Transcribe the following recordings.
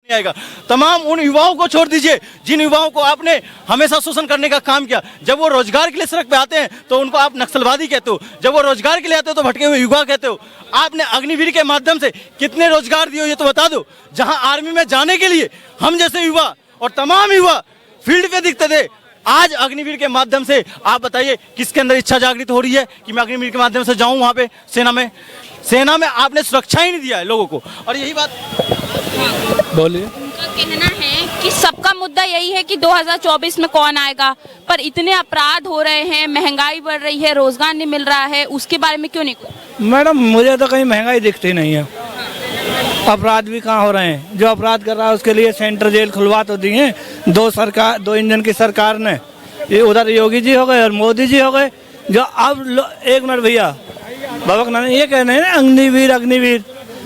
आएगा। तमाम उन युवाओं को छोड़ दीजिए जिन युवाओं को आपने हमेशा शोषण करने का काम किया। जब वो रोजगार के लिए सड़क पे आते हैं तो उनको आप नक्सलवादी कहते हो, जब वो रोजगार के लिए आते हो तो भटके हुए युवा कहते हो। आपने अग्निवीर के माध्यम से कितने रोजगार दिए ये तो बता दो। जहां आर्मी में जाने के लिए हम जैसे युवा और तमाम युवा फील्ड पे दिखते थे, आज अग्निवीर के माध्यम से आप बताइए किसके अंदर इच्छा जागृत हो रही है कि मैं अग्निवीर के माध्यम से जाऊं वहां पे सेना में आपने सुरक्षा ही नहीं दिया है लोगों को। और यही बात बोलिए। उनका कहना है कि सबका मुद्दा यही है कि 2024 में कौन आएगा, पर इतने अपराध हो रहे हैं, महंगाई बढ़ रही है, रोजगार नहीं मिल रहा है, उसके बारे में क्यों नहीं? मैडम मुझे तो कहीं महंगाई दिखती नहीं है, अपराध भी कहाँ हो रहे हैं। जो अपराध कर रहा है उसके लिए सेंटर जेल खुलवा तो दिए दो इंजन की सरकार ने। ये उधर योगी जी हो गए और मोदी जी हो गए। जो अब एक मिनट भैया बाबा ये कह रहे हैं ना अग्निवीर,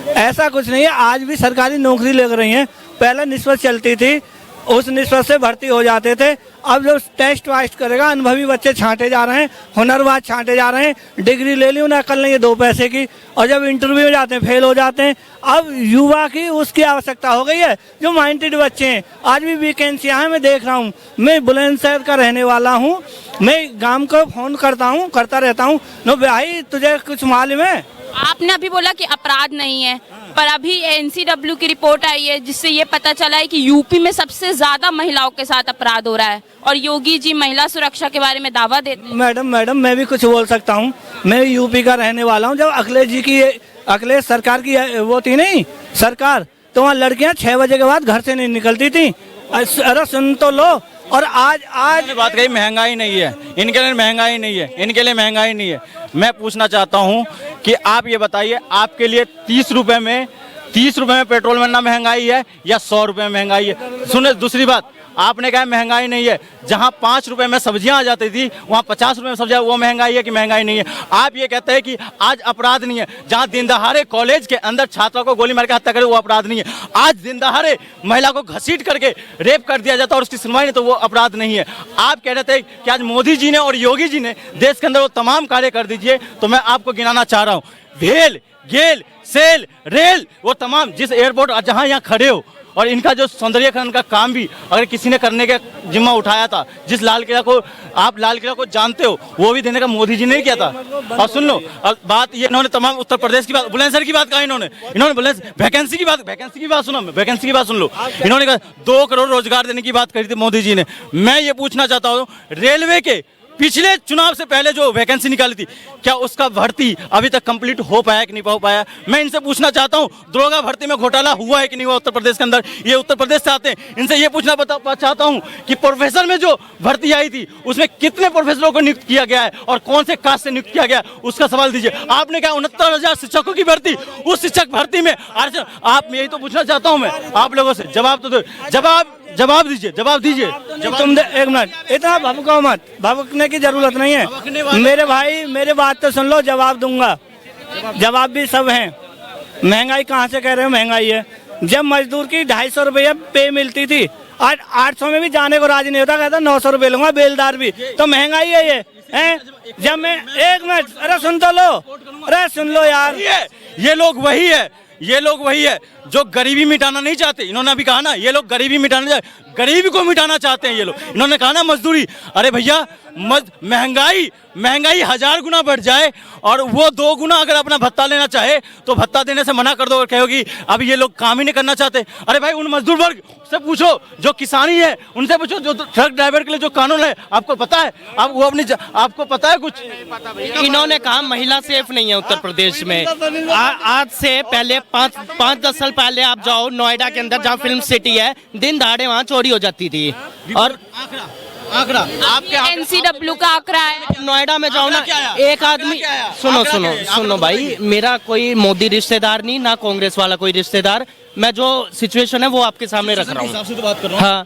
ऐसा कुछ नहीं है। आज भी सरकारी नौकरी लग रही है। पहले निस्बत चलती थी, उस निस्बत से भर्ती हो जाते थे। अब जो टेस्ट वास्ट करेगा, अनुभवी बच्चे छांटे जा रहे हैं, हुनरबाज छांटे जा रहे हैं। डिग्री ले ली उन्हें अकल नहीं है 2 पैसे की, और जब इंटरव्यू में जाते हैं फेल हो जाते हैं। अब युवा की उसकी आवश्यकता हो गई है। जो माइंडेड बच्चे हैं, आज भी वैकेंसियाँ हैं, मैं देख रहा हूँ। मैं बुलंदशहर का रहने वाला हूँ, मैं गाँव को फोन करता रहता हूँ। नो भाई तुझे कुछ मालूम है? आपने अभी बोला कि अपराध नहीं है, पर अभी एनसीडब्ल्यू की रिपोर्ट आई है जिससे ये पता चला है कि यूपी में सबसे ज्यादा महिलाओं के साथ अपराध हो रहा है, और योगी जी महिला सुरक्षा के बारे में दावा देते हैं। मैडम मैं भी कुछ बोल सकता हूँ। मैं यूपी का रहने वाला हूँ। जब अखिलेश सरकार की वो थी नहीं सरकार, तो वहाँ लड़कियाँ 6 बजे के बाद घर से नहीं निकलती थी। अरे सुन तो लो। और आज बात कही महंगाई नहीं है, इनके लिए महंगाई नहीं है, इनके लिए महंगाई नहीं है। मैं पूछना चाहता हूं कि आप ये बताइए, आपके लिए 30 रुपए में पेट्रोल मिलना महंगाई है या 100 रुपए में महंगाई है? सुने, दूसरी बात आपने कहा महंगाई नहीं है। जहां 5 रुपए में सब्जियां आ जाती थी वहां 50 रुपए में सब्जियां, वो महंगाई है कि महंगाई नहीं है? आप ये कहते हैं कि आज अपराध नहीं है। जहां दिन दहाड़े कॉलेज के अंदर छात्रों को गोली मार के हत्या करे वो अपराध नहीं है। आज दिन दहाड़े महिला को घसीट करके रेप कर दिया जाता और उसकी सुनवाई नहीं, तो वो अपराध नहीं है। आप कह रहे थे कि आज मोदी जी ने और योगी जी ने देश के अंदर वो तमाम कार्य कर दीजिए, तो मैं आपको गिनाना चाह रहा हूँ। भेल, गेल, सेल, रेल, वो तमाम जिस एयरपोर्ट जहां यहाँ खड़े हो, और इनका जो सौंदर्यकरण का काम भी अगर किसी ने करने का जिम्मा उठाया था, जिस लाल किला को जानते हो, वो भी देने का मोदी जी ने किया था। और सुन लो, बात ये इन्होंने तमाम उत्तर प्रदेश की बात, बुलंदशहर की बात कहा इन्होंने वैकेंसी की बात सुन लो। इन्होंने कहा 2 करोड़ रोजगार देने की बात करी थी मोदी जी ने। मैं ये पूछना चाहता हूँ, रेलवे के पिछले चुनाव से पहले जो वैकेंसी निकाली थी, क्या उसका भर्ती अभी तक कंप्लीट हो पाया कि नहीं हो पाया? मैं इनसे पूछना चाहता हूं, दरोगा भर्ती में घोटाला हुआ है कि नहीं हुआ उत्तर प्रदेश के अंदर? ये उत्तर प्रदेश से आते हैं, इनसे ये पूछना चाहता हूं कि प्रोफेसर में जो भर्ती आई थी उसमें कितने प्रोफेसरों को नियुक्त किया गया है और कौन से कास्ट से नियुक्त किया गया, उसका सवाल दीजिए। आपने कहा 69,000 शिक्षकों की भर्ती, उस शिक्षक भर्ती में आप, यही तो पूछना चाहता हूं मैं आप लोगों से। जवाब दीजिए। तुम एक मिनट, इतना भभको मत, भभकने की जरूरत नहीं है मेरे भाई। मेरे बात तो सुन लो, जवाब दूंगा। जवाब भी सब हैं। महंगाई कहाँ से कह रहे हो महंगाई है? जब मजदूर की 250 रुपये पे मिलती थी, आज 800 में भी जाने को राजी नहीं होता, कहता 900 रुपये लूंगा, बेलदार भी। तो महंगाई है ये हैं? जब मैं एक मिनट, अरे सुन तो लो, अरे सुन लो यार। ये लोग वही है जो गरीबी मिटाना नहीं चाहते। इन्होंने अभी कहा ना, ये लोग गरीबी को मिटाना चाहते हैं ये लोग। इन्होंने कहा ना मजदूरी, अरे भैया महंगाई 1000 गुना बढ़ जाए और वो 2 गुना अगर अपना भत्ता लेना चाहे तो भत्ता देने से मना कर दो और कहोगी अब ये लोग काम ही नहीं करना चाहते। अरे भाई उन मजदूर वर्ग से पूछो जो किसानी है, उनसे पूछो जो ट्रक ड्राइवर के लिए जो कानून है, आपको पता है? आपको पता है कुछ? इन्होंने कहा महिला सेफ नहीं है उत्तर प्रदेश में। आज से पहले 5-10 साल पहले आप जाओ नोएडा के अंदर, जहाँ फिल्म सिटी है, दिन दहाड़े वहाँ चोरी हो जाती थी। और आंकड़ा आपके एनसीडब्ल्यू का आंकड़ा है। नोएडा में जाओ ना, एक आदमी, सुनो भाई, मेरा कोई मोदी रिश्तेदार नहीं, ना कांग्रेस वाला कोई रिश्तेदार। मैं जो सिचुएशन है वो आपके सामने रख रहा हूँ। हाँ,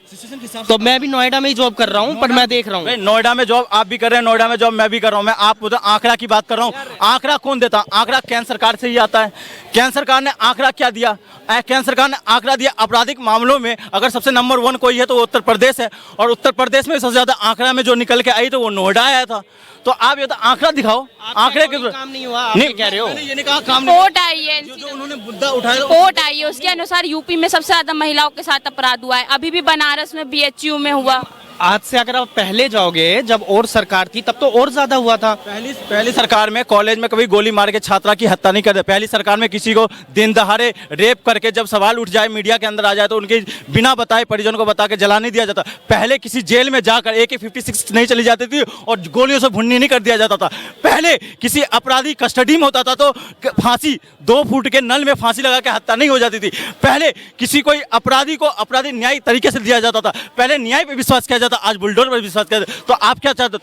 तो मैं भी नोएडा में ही जॉब कर रहा हूँ, पर मैं देख रहा हूँ। नोएडा में जॉब आप भी कर रहे हैं, नोएडा में जॉब मैं भी कर रहा हूँ। मैं आप आंकड़ा की बात कर रहा हूँ। आंकड़ा कौन देता? आंकड़ा केंद्र सरकार से ही आता है। केंद्र सरकार ने आंकड़ा क्या दिया? केंद्र सरकार ने आंकड़ा दिया आपराधिक मामलों में अगर सबसे नंबर 1 कोई है तो वो उत्तर प्रदेश है, और उत्तर प्रदेश में सबसे ज्यादा आंकड़ा में जो निकल के आई तो वो नोएडा आया था। तो आप ये तो आंकड़ा दिखाओ, आंकड़े के काम नहीं हुआ, आप कह रहे हो। ये नहीं कहा काम रिपोर्ट आई है, जो उन्होंने मुद्दा उठाया, रिपोर्ट आई है, उसके अनुसार यूपी में सबसे ज्यादा महिलाओं के साथ अपराध हुआ है। अभी भी बनारस में बीएचयू में हुआ। आज से अगर आप पहले जाओगे जब और सरकार थी तब तो और ज्यादा हुआ था। पहली सरकार में कॉलेज में कभी गोली मार के छात्रा की हत्या नहीं करते। पहली सरकार में किसी को दिन दहाड़े रेप करके जब सवाल उठ जाए, मीडिया के अंदर आ जाए तो उनके बिना बताए परिजनों को बता के जला नहीं दिया जाता। पहले किसी जेल में जाकर AK-56 नहीं चली जाती थी और गोलियों से भुन्नी नहीं कर दिया जाता था। पहले किसी अपराधी कस्टडी में होता था तो फांसी 2 फुट के नल में फांसी लगा के हत्या नहीं हो जाती थी। पहले किसी कोई अपराधी को अपराधी न्यायिक तरीके से दिया जाता था। पहले न्याय पे विश्वास किया जाता, आज बुलडोजर पर विश्वास किया जाता। तो आप क्या चाहते हो?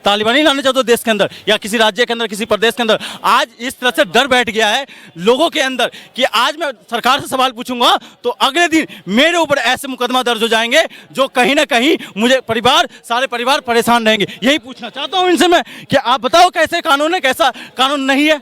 तालिबानी लाने चाहते हो देश के अंदर या किसी राज्य के अंदर, किसी प्रदेश के अंदर? आज इस तरह से डर बैठ गया है लोगों के अंदर कि आज मैं सरकार से सवाल पूछूंगा तो अगले दिन मेरे ऊपर ऐसे मुकदमा दर्ज हो जाएंगे जो कहीं ना कहीं मुझे सारे परिवार परेशान रहेंगे। यही पूछना चाहता हूं इनसे मैं कि आप बताओ कैसे कानून है, कैसा कानून नहीं है।